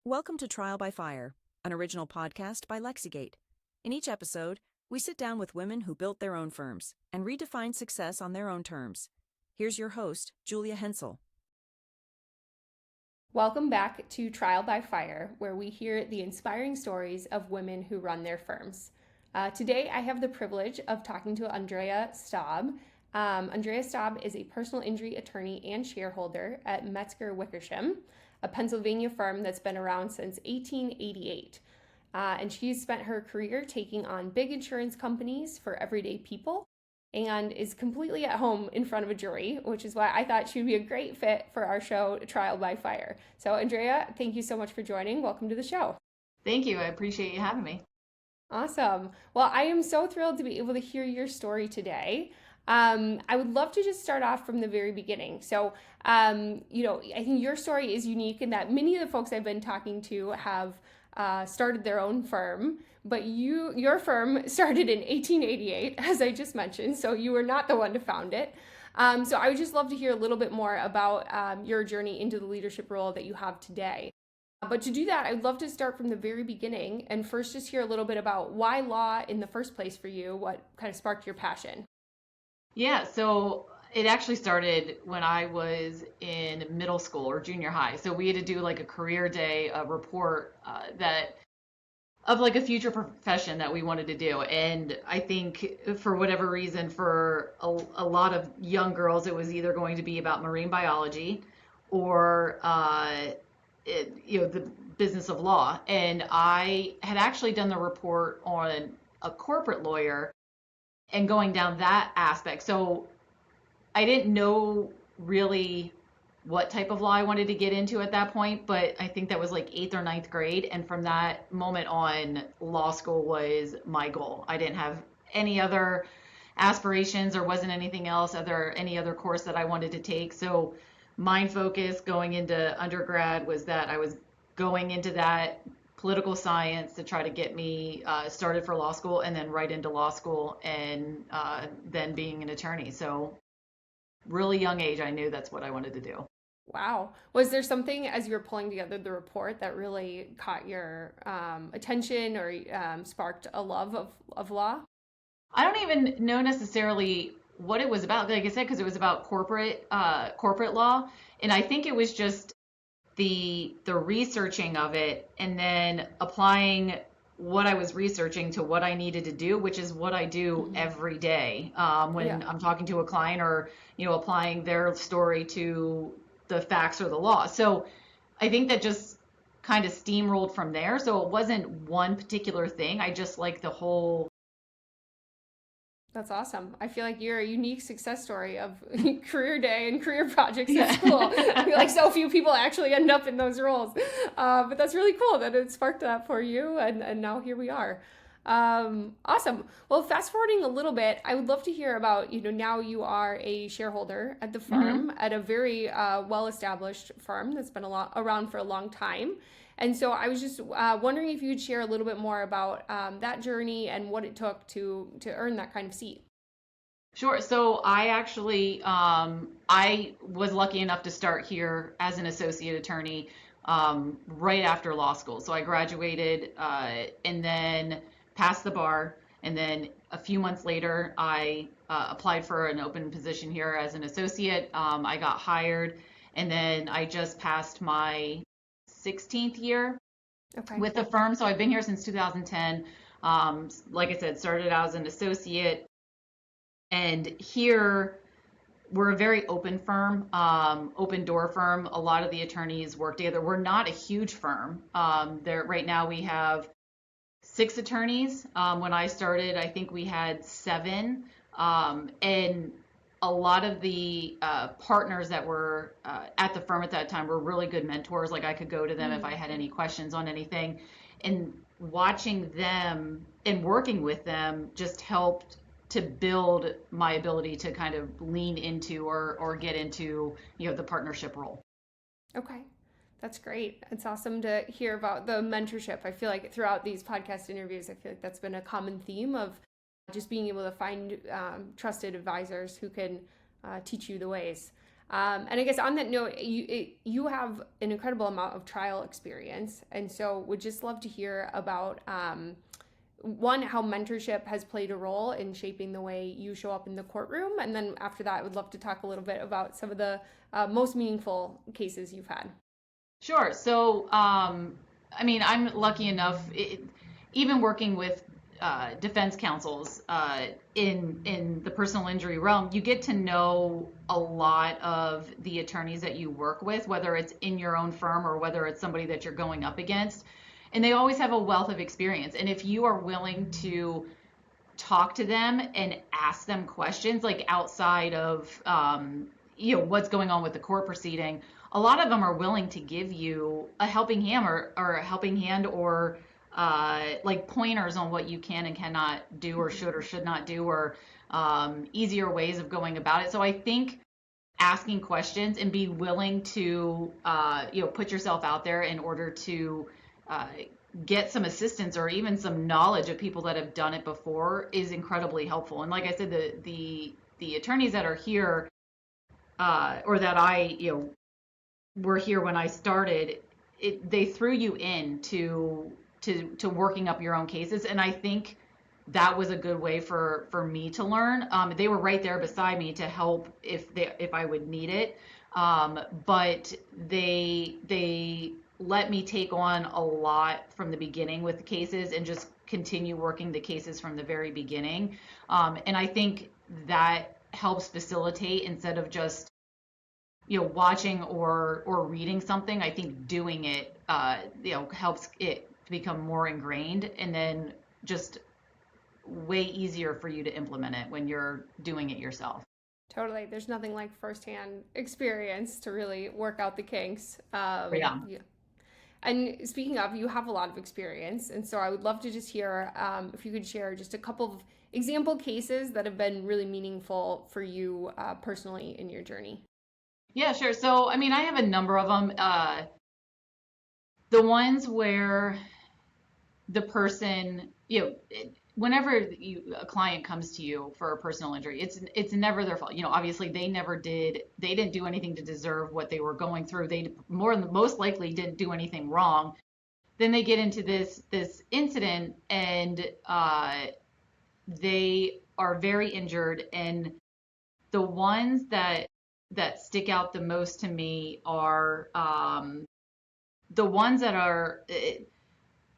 Welcome to Trial by Fire, an original podcast by Lexigate. In each episode, we sit down with women who built their own firms and redefined success on their own terms. Here's your host, Julia Hensel. Welcome back to Trial by Fire, where we hear the inspiring stories of women who run their firms. Today, I have the privilege of talking to Andrea Staub. Andrea Staub is a personal injury attorney and shareholder at Metzger Wickersham, a Pennsylvania firm that's been around since 1888. And she's spent her career taking on big insurance companies for everyday people and is completely at home in front of a jury, which is why I thought she would be a great fit for our show, Trial by Fire. So Andrea, thank you so much for joining. Welcome to the show. Thank you. I appreciate you having me. Awesome. Well, I am so thrilled to be able to hear your story today. I would love to just start off from the very beginning. So, I think your story is unique in that many of the folks I've been talking to have started their own firm, but your firm started in 1888, as I just mentioned, so you were not the one to found it. So I would just love to hear a little bit more about your journey into the leadership role that you have today. But to do that, I'd love to start from the very beginning and first just hear a little bit about why law in the first place for you, what kind of sparked your passion. Yeah, so it actually started when I was in middle school or junior high. So we had to do like a career day, a report of like a future profession that we wanted to do. And I think for whatever reason, for a lot of young girls, it was either going to be about marine biology or the business of law. And I had actually done the report on a corporate lawyer and going down that aspect. So I didn't know really what type of law I wanted to get into at that point, but I think that was like 8th or 9th grade. And from that moment on, law school was my goal. I didn't have any other aspirations or wasn't anything else, any other course that I wanted to take. So my focus going into undergrad was that I was going into that political science to try to get me started for law school and then right into law school and then being an attorney. So really young age, I knew that's what I wanted to do. Wow. Was there something as you were pulling together the report that really caught your attention or sparked a love of law? I don't even know necessarily what it was about, like I said, because it was about corporate law. And I think it was just the researching of it and then applying what I was researching to what I needed to do, which is what I do every day when I'm talking to a client or, applying their story to the facts or the law. So I think that just kind of steamrolled from there. So it wasn't one particular thing. I just like the whole. That's awesome. I feel like you're a unique success story of career day and career projects at school. I feel like so few people actually end up in those roles. But that's really cool that it sparked that for you. And now here we are. Awesome. Well, fast forwarding a little bit, I would love to hear about, now you are a shareholder at the firm at a very well-established firm that's been around for a long time. And so I was just wondering if you'd share a little bit more about that journey and what it took to earn that kind of seat. Sure. So I actually, I was lucky enough to start here as an associate attorney right after law school. So I graduated and then passed the bar. And then a few months later, I applied for an open position here as an associate. I got hired, and then I just passed my 16th year with the firm. So I've been here since 2010. Like I said, started out as an associate. And here we're a very open firm, open door firm. A lot of the attorneys work together. We're not a huge firm. Right now we have 6 attorneys. When I started, I think we had 7. And a lot of the partners that were at the firm at that time were really good mentors. Like I could go to them if I had any questions on anything. And watching them and working with them just helped to build my ability to kind of lean into or get into, the partnership role. Okay. That's great. It's awesome to hear about the mentorship. I feel like throughout these podcast interviews, I feel like that's been a common theme of just being able to find trusted advisors who can teach you the ways. And I guess on that note, you have an incredible amount of trial experience. And so would just love to hear about, one, how mentorship has played a role in shaping the way you show up in the courtroom. And then after that, I would love to talk a little bit about some of the most meaningful cases you've had. Sure. So, I mean, I'm lucky enough, even working with defense counsels in the personal injury realm, you get to know a lot of the attorneys that you work with, whether it's in your own firm or whether it's somebody that you're going up against. And they always have a wealth of experience. And if you are willing to talk to them and ask them questions like outside of what's going on with the court proceeding, a lot of them are willing to give you a helping hand or a helping hand or like pointers on what you can and cannot do or should not do, or easier ways of going about it. So I think asking questions and be willing to put yourself out there in order to get some assistance or even some knowledge of people that have done it before is incredibly helpful. And like I said, the attorneys that are here or that were here when I started, they threw you in to working up your own cases. And I think that was a good way for me to learn. They were right there beside me to help if I would need it. But they let me take on a lot from the beginning with the cases and just continue working the cases from the very beginning. And I think that helps facilitate instead of just watching or reading something. I think doing it helps it become more ingrained, and then just way easier for you to implement it when you're doing it yourself. Totally. There's nothing like firsthand experience to really work out the kinks. Yeah. And speaking of, you have a lot of experience. And so I would love to just hear if you could share just a couple of example cases that have been really meaningful for you personally in your journey. Yeah, sure. So, I mean, I have a number of them. The ones where the person, whenever a client comes to you for a personal injury, it's never their fault. Obviously they didn't do anything to deserve what they were going through. They most likely didn't do anything wrong. Then they get into this incident and they are very injured. And the ones that stick out the most to me are the ones that are,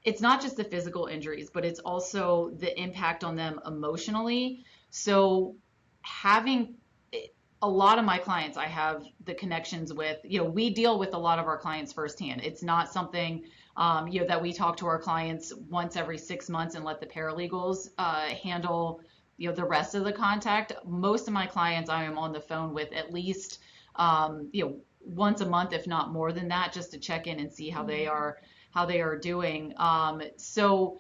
it's not just the physical injuries, but it's also the impact on them emotionally. So having a lot of my clients, I have the connections with, we deal with a lot of our clients firsthand. It's not something, that we talk to our clients once every 6 months and let the paralegals handle, the rest of the contact. Most of my clients I am on the phone with at least, once a month, if not more than that, just to check in and see how they are doing. So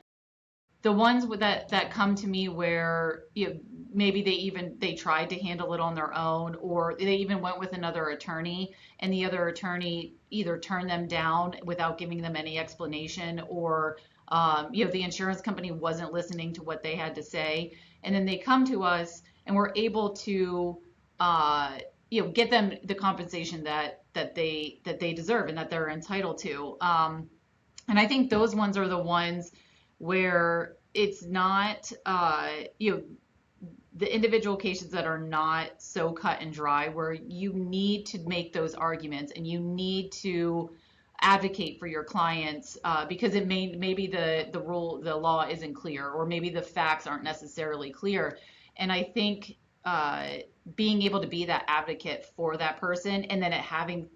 the ones that come to me where maybe they tried to handle it on their own, or they even went with another attorney and the other attorney either turned them down without giving them any explanation, or the insurance company wasn't listening to what they had to say, and then they come to us and we're able to get them the compensation that they deserve and that they're entitled to. And I think those ones are the ones where it's not, the individual cases that are not so cut and dry, where you need to make those arguments and you need to advocate for your clients because maybe the law isn't clear, or maybe the facts aren't necessarily clear. And I think being able to be that advocate for that person and then it having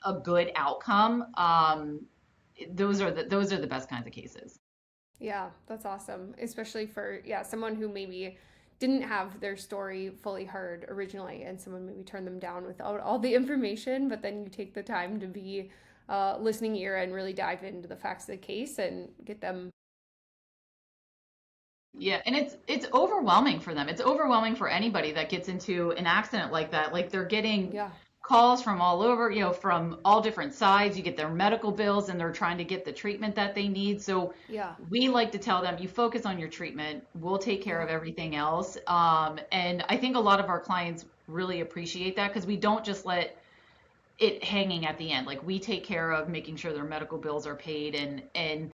a good outcome, those are the best kinds of cases. Yeah, that's awesome. Especially for, someone who maybe didn't have their story fully heard originally and someone maybe turned them down without all the information, but then you take the time to be listening ear and really dive into the facts of the case and get them. Yeah, and it's overwhelming for them. It's overwhelming for anybody that gets into an accident like that. Like they're getting calls from all over, from all different sides. You get their medical bills and they're trying to get the treatment that they need. So we like to tell them, you focus on your treatment. We'll take care of everything else. And I think a lot of our clients really appreciate that because we don't just let it hanging at the end. Like we take care of making sure their medical bills are paid and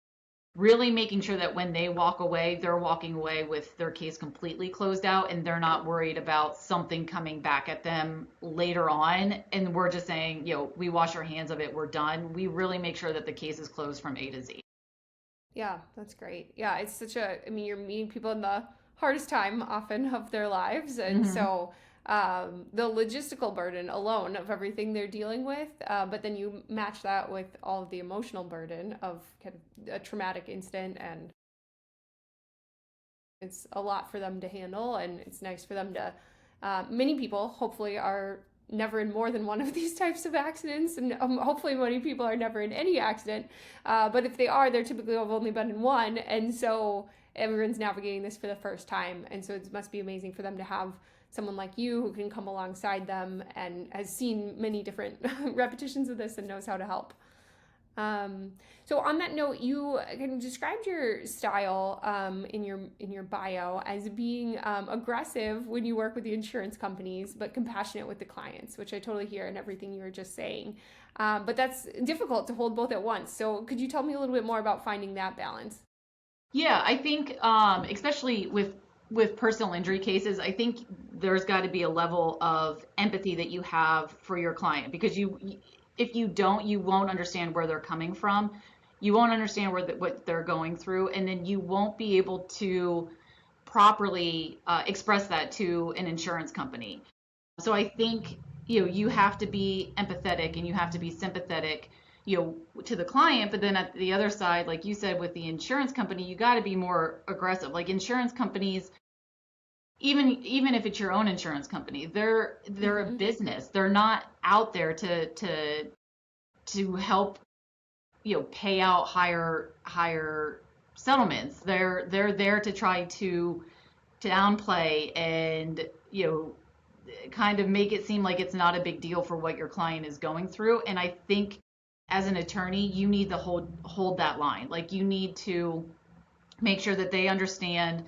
really making sure that when they walk away, they're walking away with their case completely closed out and they're not worried about something coming back at them later on. And we're just saying, we wash our hands of it, we're done. We really make sure that the case is closed from A to Z. Yeah, that's great. Yeah, it's you're meeting people in the hardest time often of their lives. And so the logistical burden alone of everything they're dealing with, but then you match that with all of the emotional burden of kind of a traumatic incident, and it's a lot for them to handle. And it's nice for them to, many people hopefully are never in more than one of these types of accidents, and hopefully many people are never in any accident, but if they are, they're typically have only been in one, and so everyone's navigating this for the first time. And so it must be amazing for them to have someone like you who can come alongside them and has seen many different repetitions of this and knows how to help. So on that note, you kind of described your style in your bio as being aggressive when you work with the insurance companies, but compassionate with the clients, which I totally hear in everything you were just saying. But that's difficult to hold both at once. So could you tell me a little bit more about finding that balance? Yeah, I think especially with personal injury cases, I think there's got to be a level of empathy that you have for your client, because if you don't, you won't understand where they're coming from. You won't understand what they're going through, and then you won't be able to properly express that to an insurance company. So I think you have to be empathetic and you have to be sympathetic to the client, but then at the other side, like you said, with the insurance company, you got to be more aggressive. Like insurance companies, even if it's your own insurance company, they're a business. They're not out there to help pay out higher settlements. They're there to try to downplay and kind of make it seem like it's not a big deal for what your client is going through. And I think as an attorney, you need to hold that line. Like you need to make sure that they understand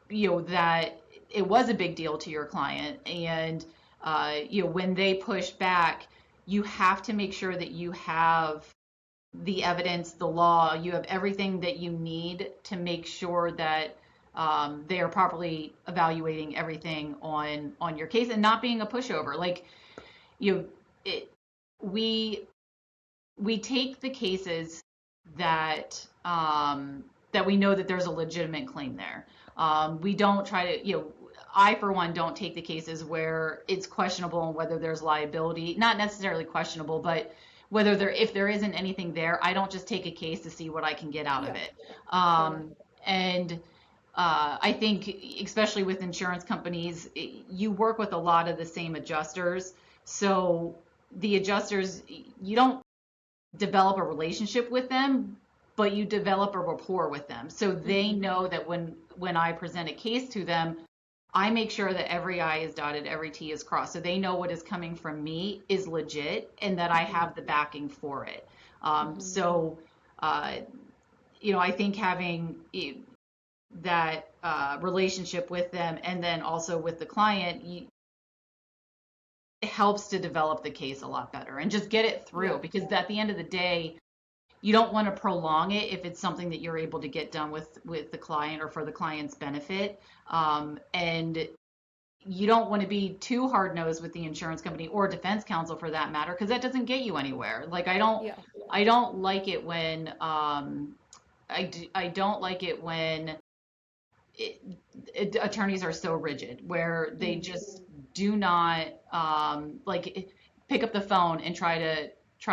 that it was a big deal to your client, and when they push back, you have to make sure that you have the evidence, the law, you have everything that you need to make sure that they are properly evaluating everything on your case and not being a pushover. Like we take the cases that that we know that there's a legitimate claim there. We don't try to, I for one don't take the cases where it's questionable and whether there's liability, not necessarily questionable, but if there isn't anything there, I don't just take a case to see what I can get out of it. And I think especially with insurance companies, you work with a lot of the same adjusters. So the adjusters, you don't develop a relationship with them, but you develop a rapport with them. So they know that when I present a case to them, I make sure that every I is dotted, every T is crossed. So they know what is coming from me is legit and that I have the backing for it. So, I think having that relationship with them and then also with the client, it helps to develop the case a lot better and just get it through, because at the end of the day, you don't want to prolong it if it's something that you're able to get done with the client or for the client's benefit. And you don't want to be too hard-nosed with the insurance company or defense counsel for that matter, because that doesn't get you anywhere. Like I don't like it when I don't like it when attorneys are so rigid where they just do not pick up the phone and try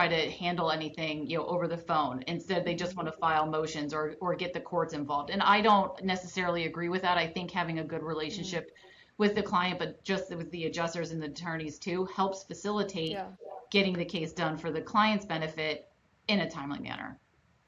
to handle anything over the phone. Instead, they just want to file motions or get the courts involved. And I don't necessarily agree with that. I think having a good relationship with the client, but just with the adjusters and the attorneys too, helps facilitate getting the case done for the client's benefit in a timely manner.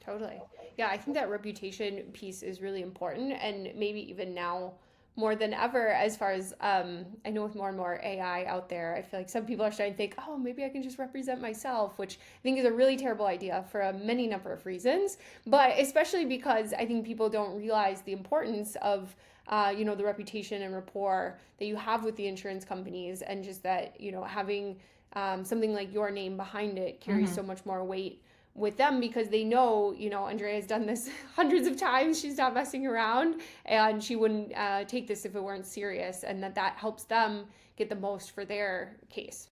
Totally. Yeah, I think that reputation piece is really important, and maybe even now more than ever, as far as I know with more and more AI out there, I feel like some people are starting to think, oh, maybe I can just represent myself, which I think is a really terrible idea for a many number of reasons, but especially because I think people don't realize the importance of the reputation and rapport that you have with the insurance companies, and just that, having something like your name behind it carries Mm-hmm. so much more weight with them, because they know, Andrea's done this hundreds of times. She's not messing around, and she wouldn't take this if it weren't serious, and that helps them get the most for their case.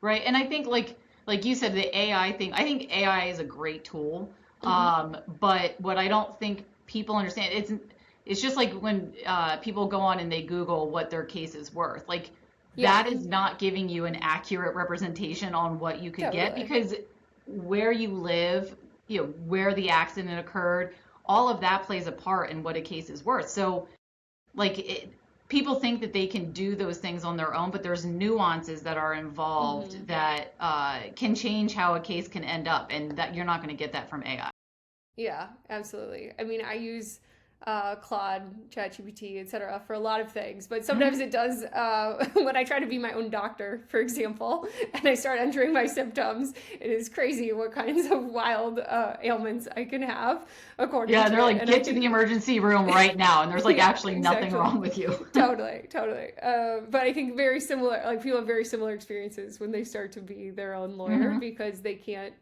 Right. And I think like you said, the AI thing, I think AI is a great tool. Mm-hmm. But what I don't think people understand, it's just like when people go on and they Google what their case is worth. Like Yeah, that is not giving you an accurate representation on what you could get, totally. because where you live, where the accident occurred, all of that plays a part in what a case is worth. So like people think that they can do those things on their own, but there's nuances that are Mm-hmm. involved that can change how a case can end up, and that you're not going to get that from AI. Yeah, absolutely. I mean, I use Claude, ChatGPT, etc. for a lot of things, but Mhm. sometimes it does when I try to be my own doctor, for example, and I start entering my symptoms. It is crazy what kinds of wild ailments I can have according Yeah, to they're it, like, and I get to the think emergency room right now, and there's like yeah, actually nothing exactly. wrong with you. Totally, totally. But I think very similar, like people have very similar experiences when they start to be their own lawyer, Hmm. because they can't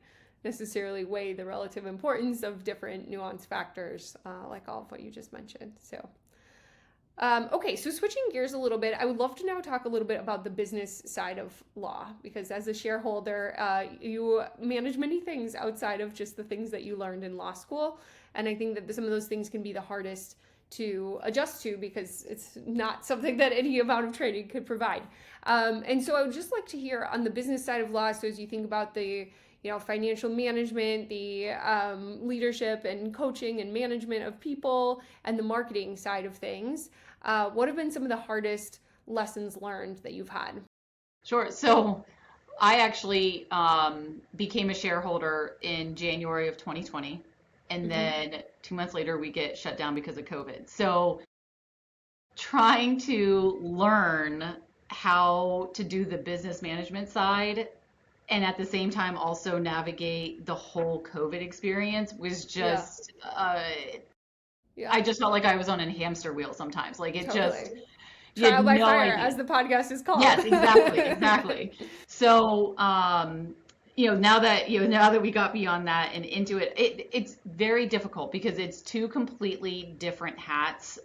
necessarily weigh the relative importance of different nuance factors, like all of what you just mentioned. Okay, so switching gears a little bit, I would love to now talk a little bit about the business side of law, because as a shareholder, you manage many things outside of just the things that you learned in law school. And I think that some of those things can be the hardest to adjust to, because it's not something that any amount of training could provide. And so I would just like to hear on the business side of law. So as you think about the financial management, the leadership and coaching and management of people, and the marketing side of things, what have been some of the hardest lessons learned that you've had? Sure. So I actually became a shareholder in January of 2020, and Mm-hmm. then 2 months later we get shut down because of COVID. So trying to learn how to do the business management side and at the same time also navigate the whole COVID experience was Yeah, just yeah, I just felt like I was on a hamster wheel sometimes. Like it just totally. you had Trial by no fire, idea. as the podcast is called. Yes, exactly, exactly. So, now that we got beyond that and into it, it's very difficult because it's two completely different hats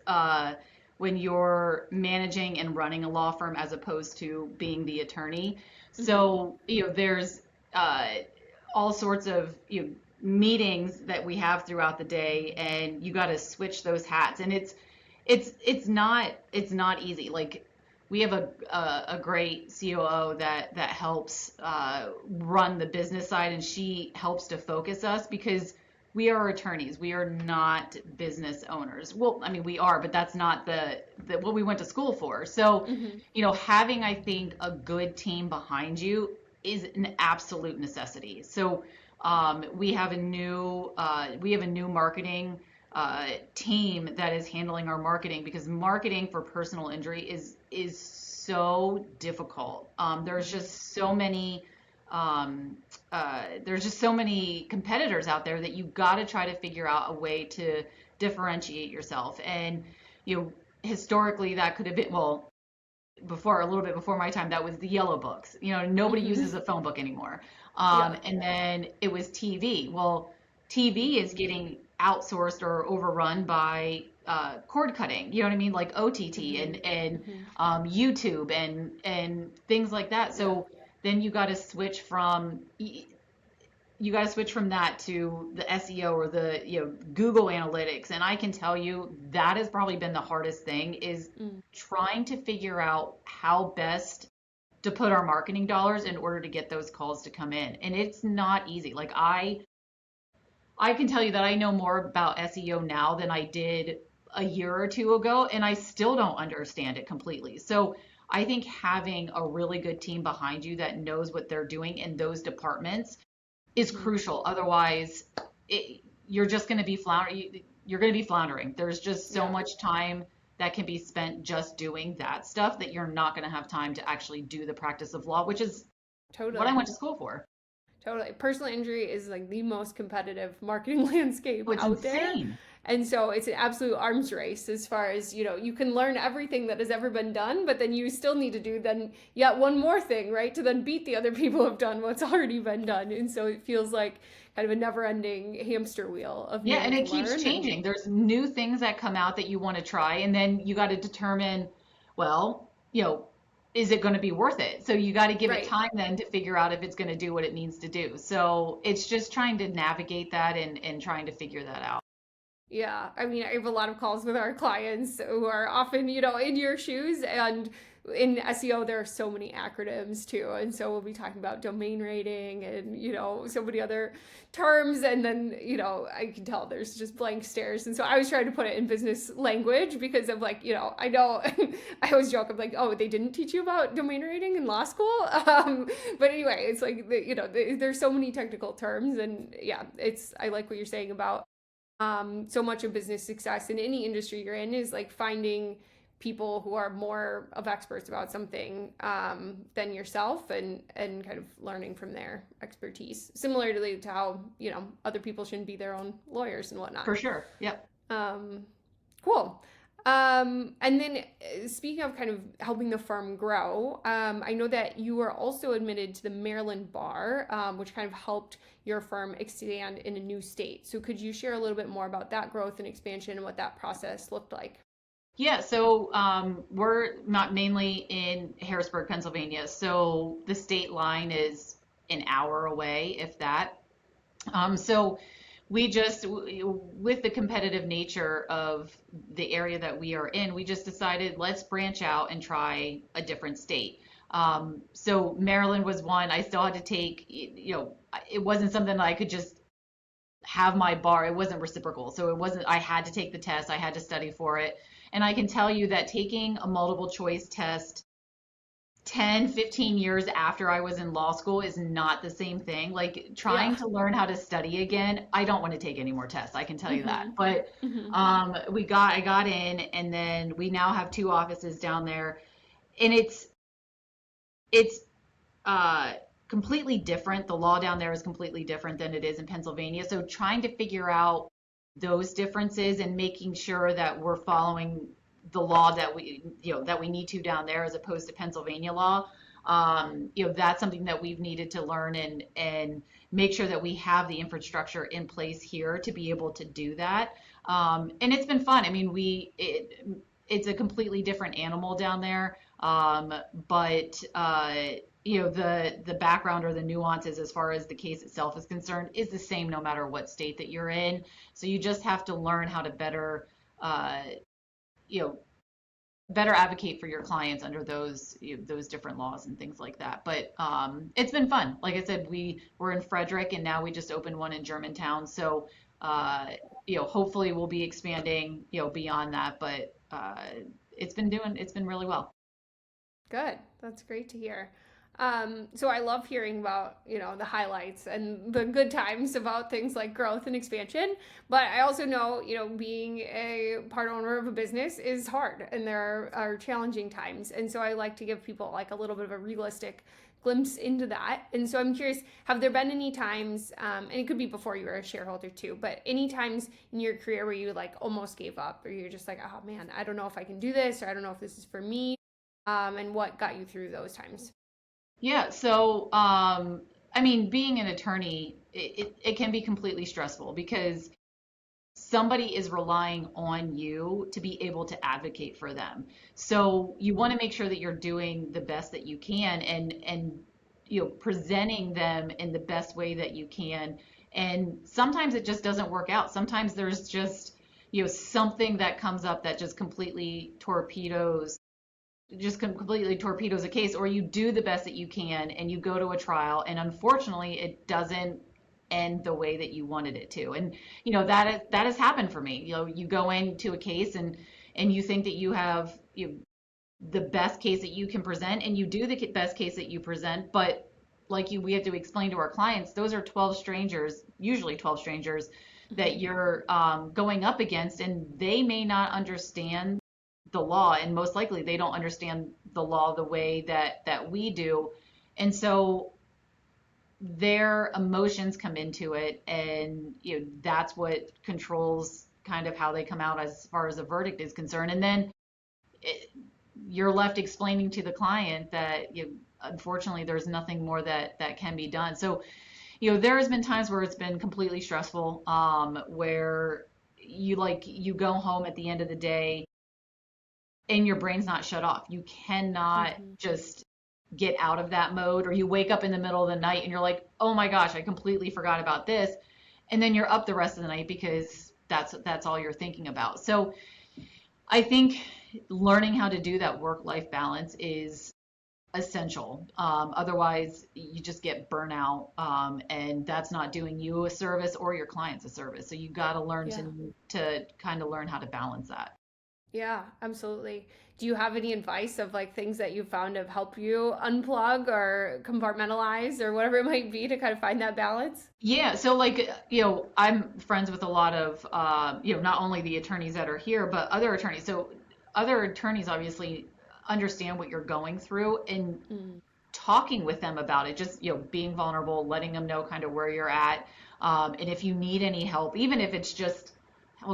when you're managing and running a law firm as opposed to being the attorney. Mm-hmm. So, there's uh, all sorts of meetings that we have throughout the day, and you got to switch those hats, and it's not easy. Like we have a great COO that helps run the business side, and she helps to focus us because we are attorneys. We are not business owners. Well, I mean, we are, but that's not the what we went to school for. So, Mm-hmm. having, I think, a good team behind you is an absolute necessity. So, we have a new marketing team that is handling our marketing, because marketing for personal injury is so difficult. Um, there's just so many competitors out there that you got to try to figure out a way to differentiate yourself. And you know, historically, that could have been, well, before, a little bit before my time, that was the yellow books. Nobody Mm-hmm. uses a phone book anymore. Yeah. And then it was TV. Well, TV is getting outsourced or overrun by cord cutting. You know what I mean? Like OTT Mm-hmm. and Mm-hmm. YouTube and things like that. Yeah. So then you got to switch from that to the SEO or the Google Analytics. And I can tell you that has probably been the hardest thing, is Mm. trying to figure out how best to put our marketing dollars in order to get those calls to come in. And it's not easy. Like I can tell you that I know more about SEO now than I did a year or two ago, and I still don't understand it completely. So I think having a really good team behind you that knows what they're doing in those departments is Mm-hmm. crucial. Otherwise, you're just going to be You're going to be floundering. There's just so Yeah. much time that can be spent just doing that stuff that you're not going to have time to actually do the practice of law, which is what I Totally. went to school for. Totally. Personal injury is like the most competitive marketing landscape It's out there. insane. And so it's an absolute arms race as far as, you can learn everything that has ever been done, but then you still need to do then yet one more thing, right? To then beat the other people who have done what's already been done. And so it feels like kind of a never ending hamster wheel of Yeah, needing and to it keeps learn. changing. There's new things that come out that you want to try, and then you got to determine, well, is it going to be worth it? So you got to give it Right. time then to figure out if it's going to do what it needs to do. So it's just trying to navigate that and trying to figure that out. Yeah, I mean, I have a lot of calls with our clients who are often, in your shoes. And in SEO, there are so many acronyms too. And so we'll be talking about domain rating and, so many other terms. And then, I can tell there's just blank stares. And so I was trying to put it in business language because of like, I know I always joke, I'm like, oh, they didn't teach you about domain rating in law school. But anyway, it's like, there's so many technical terms. And yeah, I like what you're saying about so much of business success in any industry you're in is like finding people who are more of experts about something than yourself and kind of learning from their expertise. Similarly to how, other people shouldn't be their own lawyers and whatnot. For sure. Yep. Cool. And then speaking of kind of helping the firm grow, I know that you were also admitted to the Maryland bar, which kind of helped your firm expand in a new state. So could you share a little bit more about that growth and expansion and what that process looked like? Yeah, so we're not mainly in Harrisburg, Pennsylvania. So the state line is an hour away, if that. So we just, with the competitive nature of the area that we are in, we just decided let's branch out and try a different state. So Maryland was one. I still had to take, it wasn't something that I could just have my bar. It wasn't reciprocal. So it wasn't, I had to take the test. I had to study for it. And I can tell you that taking a multiple choice test 10, 15 years after I was in law school is not the same thing. Like trying to learn how to study again, I don't want to take any more tests. I can tell you that. But I got in, and then we now have 2 offices down there, and it's completely different. The law down there is completely different than it is in Pennsylvania. So trying to figure out those differences and making sure that we're following the law that we need to down there as opposed to Pennsylvania law. That's something that we've needed to learn and make sure that we have the infrastructure in place here to be able to do that. And it's been fun. I mean, it's a completely different animal down there. But the background or the nuances as far as the case itself is concerned is the same no matter what state that you're in. So you just have to learn how to better advocate for your clients under those different laws and things like that. But it's been fun. Like I said, we're in Frederick, and now we just opened one in Germantown. So hopefully we'll be expanding beyond that. But it's been really well. Good. That's great to hear. So I love hearing about, the highlights and the good times about things like growth and expansion. But I also know, being a part owner of a business is hard and there are challenging times. And so I like to give people like a little bit of a realistic glimpse into that. And so I'm curious, have there been any times, and it could be before you were a shareholder too, but any times in your career where you like almost gave up or you're just like, oh man, I don't know if I can do this, or I don't know if this is for me, and what got you through those times? Yeah, so I mean, being an attorney, it can be completely stressful because somebody is relying on you to be able to advocate for them. So you want to make sure that you're doing the best that you can and presenting them in the best way that you can. And sometimes it just doesn't work out. Sometimes there's just something that comes up that just completely torpedoes a case, or you do the best that you can and you go to a trial and unfortunately it doesn't end the way that you wanted it to. And that has happened for me. You go into a case and you think that you have the best case that you can present, and you do the best case that you present, but we have to explain to our clients, those are 12 strangers, usually 12 strangers that you're going up against, and they may not understand the law, and most likely they don't understand the law the way that we do. And so their emotions come into it, and that's what controls kind of how they come out as far as a verdict is concerned. And then it, you're left explaining to the client that unfortunately there's nothing more that can be done. So there has been times where it's been completely stressful, where you go home at the end of the day and your brain's not shut off. You cannot just get out of that mode, or you wake up in the middle of the night and you're like, oh my gosh, I completely forgot about this. And then you're up the rest of the night because that's all you're thinking about. So I think learning how to do that work-life balance is essential. Otherwise, you just get burnout, and that's not doing you a service or your clients a service. So you got to learn to kind of learn how to balance that. Yeah, absolutely. Do you have any advice of like things that you found have helped you unplug or compartmentalize or whatever it might be to kind of find that balance? Yeah, so I'm friends with a lot of not only the attorneys that are here, but other attorneys. So other attorneys obviously understand what you're going through, and talking with them about it, just being vulnerable, letting them know kind of where you're at, and if you need any help, even if it's just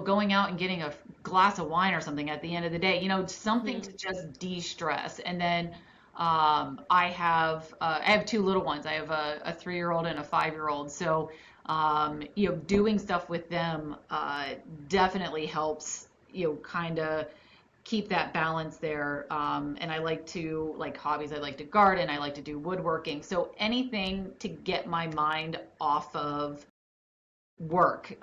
going out and getting a glass of wine or something at the end of the day, something to just de-stress. And then I have two little ones. I have a 3-year-old and a 5-year-old. So doing stuff with them definitely helps kind of keep that balance there. And I like hobbies. I like to garden. I like to do woodworking. So anything to get my mind off of work,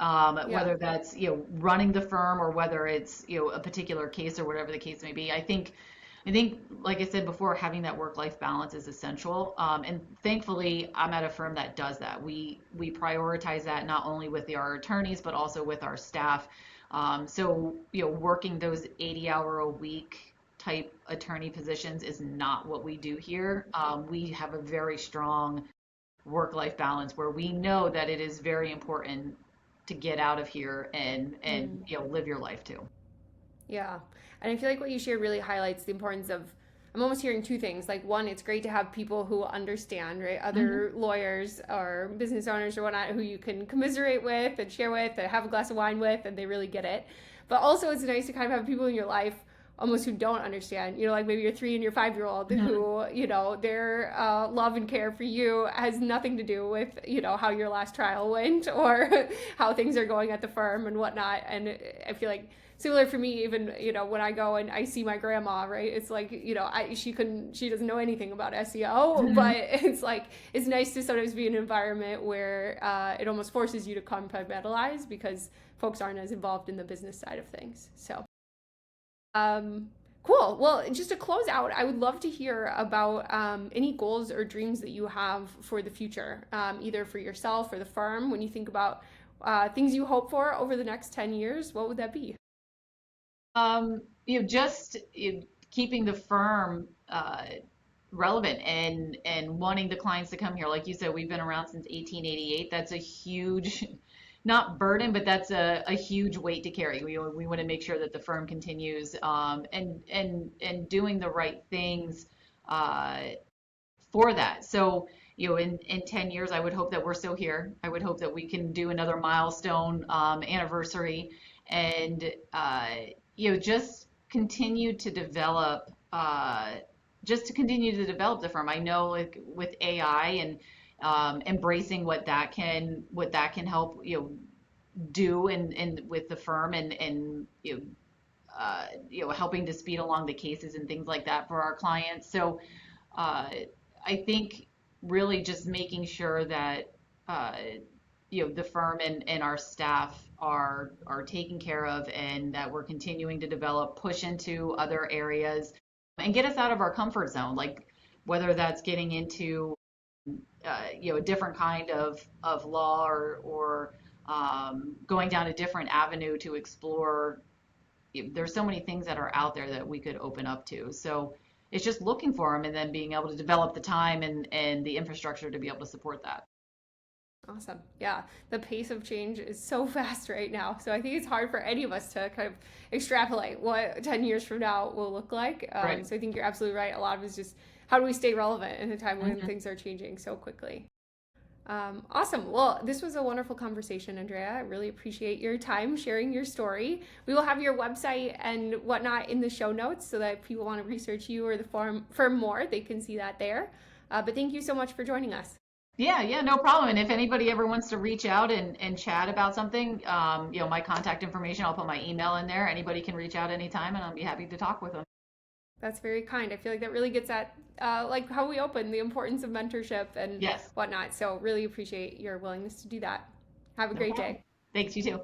whether that's running the firm, or whether it's a particular case, or whatever the case may be. I think like I said before, having that work-life balance is essential, and thankfully I'm at a firm that does that. We prioritize that not only with our attorneys but also with our staff. So working those 80-hour-a-week type attorney positions is not what we do here. We have a very strong work-life balance where we know that it is very important to get out of here and live your life too. Yeah. And I feel like what you shared really highlights the importance of, I'm almost hearing two things. Like, one, it's great to have people who understand, right? Other lawyers or business owners or whatnot who you can commiserate with and share with and have a glass of wine with, and they really get it. But also it's nice to kind of have people in your life almost who don't understand, like maybe your 3 and your 5-year-old who, their love and care for you has nothing to do with, how your last trial went or how things are going at the firm and whatnot. And I feel like similar for me, even, when I go and I see my grandma, right, it's like, she doesn't know anything about SEO, but it's like, it's nice to sometimes be in an environment where it almost forces you to compartmentalize because folks aren't as involved in the business side of things. So cool. Well, just to close out, I would love to hear about any goals or dreams that you have for the future, either for yourself or the firm. When you think about things you hope for over the next 10 years, what would that be? Just keeping the firm relevant and wanting the clients to come here. Like you said, we've been around since 1888. That's a huge not burden, but that's a huge weight to carry. We want to make sure that the firm continues and doing the right things for that. So in 10 years, I would hope that we're still here. I would hope that we can do another milestone anniversary, and just continue to develop the firm. I know, like, with AI and embracing what that can help do and with the firm, and helping to speed along the cases and things like that for our clients. So I think really just making sure that the firm and our staff are taken care of, and that we're continuing to develop, push into other areas, and get us out of our comfort zone, like whether that's getting into a different kind of law, or going down a different avenue to explore. There's so many things that are out there that we could open up to. So it's just looking for them and then being able to develop the time and the infrastructure to be able to support that. Awesome. Yeah. The pace of change is so fast right now. So I think it's hard for any of us to kind of extrapolate what 10 years from now will look like. Right. So I think you're absolutely right. A lot of it is just how do we stay relevant in a time when things are changing so quickly. Awesome. Well, this was a wonderful conversation, Andrea. I really appreciate your time sharing your story. We will have your website and whatnot in the show notes so that if people want to research you or the firm more, they can see that there. But thank you so much for joining us. Yeah, no problem. And if anybody ever wants to reach out and chat about something, my contact information, I'll put my email in there. Anybody can reach out anytime and I'll be happy to talk with them. That's very kind. I feel like that really gets at like how we open the importance of mentorship and Yes. whatnot. So really appreciate your willingness to do that. Have a great day. Thanks, you too.